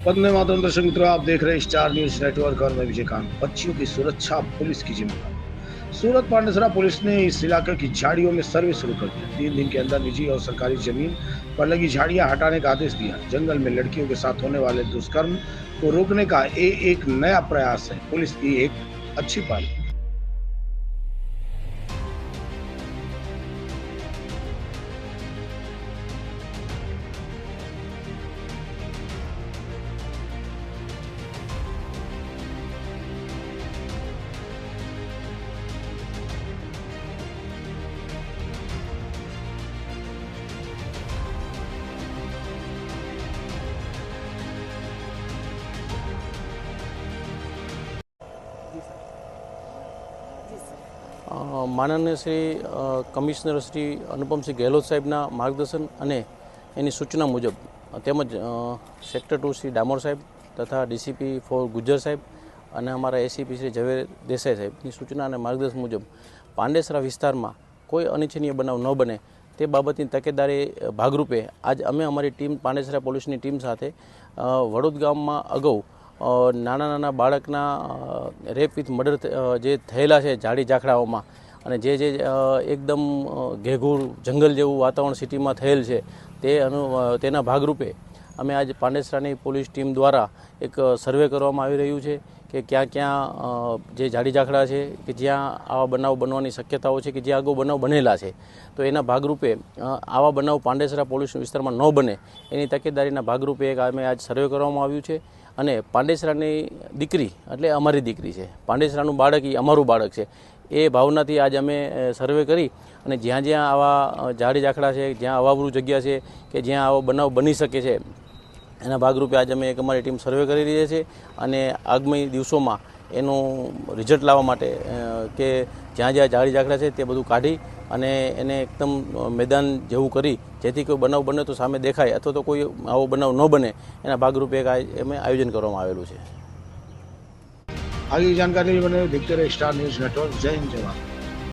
वंदे मातरम। दर्शक मित्रों, आप देख रहे हैं स्टार न्यूज नेटवर्क और मैं विजयकांत। बच्चियों की सुरक्षा पुलिस की जिम्मेदारी। सूरत पांडेसरा पुलिस ने इस इलाके की झाड़ियों में सर्वे शुरू कर दिया। 3 दिन के अंदर निजी और सरकारी जमीन पर लगी झाड़ियां हटाने का आदेश दिया। जंगल में लड़कियों के साथ होने वाले दुष्कर्म को रोकने का एक नया प्रयास है। पुलिस की एक अच्छी पहल। માનનીય શ્રી કમિશનર શ્રી અનુપમસિંહ ગેહલોત સાહેબના માર્ગદર્શન અને એની સૂચના મુજબ તેમજ સેક્ટર 2 શ્રી ડામોર સાહેબ તથા ડીસીપી 4 ગુજ્જર સાહેબ અને અમારા એસીપી શ્રી ઝવેર દેસાઈ સાહેબની સૂચના અને માર્ગદર્શન મુજબ પાંડેસરા વિસ્તારમાં કોઈ અનિચ્છનીય બનાવ ન બને તે બાબતની તકેદારી ભાગરૂપે આજ અમે અમારી ટીમ પાંડેસરા પોલીસની ટીમ સાથે વડોદ ગામમાં અગાઉ નાના નાના બાળકના રેપ વિથ મર્ડર જે થયેલા છે ઝાડી ઝાખડાઓમાં અને જે એકદમ ઘેઘૂર જંગલ જેવું વાતાવરણ સિટીમાં થયેલ છે તેના ભાગરૂપે અમે આજ પાંડેસરાની પોલીસ ટીમ દ્વારા એક સર્વે કરવામાં આવી રહ્યું છે કે ક્યાં ક્યાં જે ઝાડી ઝાખડા છે કે જ્યાં આવા બનાવ બનવાની શક્યતાઓ છે કે જ્યાં અગાઉ બનાવ બનેલા છે તો એના ભાગરૂપે આવા બનાવ પાંડેસરા પોલીસ વિસ્તારમાં ન બને એની તકેદારીના ભાગરૂપે એક અમે આજ સર્વે કરવામાં આવ્યું છે અને પાંડેસરાની દીકરી એટલે અમારી દીકરી છે, પાંડેસરાનું બાળક એ અમારું બાળક છે એ ભાવનાથી આજ અમે સર્વે કરી અને જ્યાં જ્યાં આવા ઝાડી ઝાખડા છે, જ્યાં અવાવરૂ જગ્યા છે કે જ્યાં આવો બનાવ બની શકે છે એના ભાગરૂપે આજે અમે એક અમારી ટીમ સર્વે કરી રહી છે અને આગામી દિવસોમાં એનું રિઝલ્ટ લાવવા માટે કે જ્યાં જ્યાં ઝાડી ઝાખડા છે તે બધું કાઢી અને એને એકદમ મેદાન જેવું કરી જેથી કોઈ બનાવ બને તો સામે દેખાય અથવા તો કોઈ આવો બનાવ ન બને એના ભાગરૂપે એક અમે આયોજન કરવામાં આવેલું છે। आगे जानकारी बने देखते रहे स्टार न्यूज नेटवर्क। जय हिंद, जय भारत।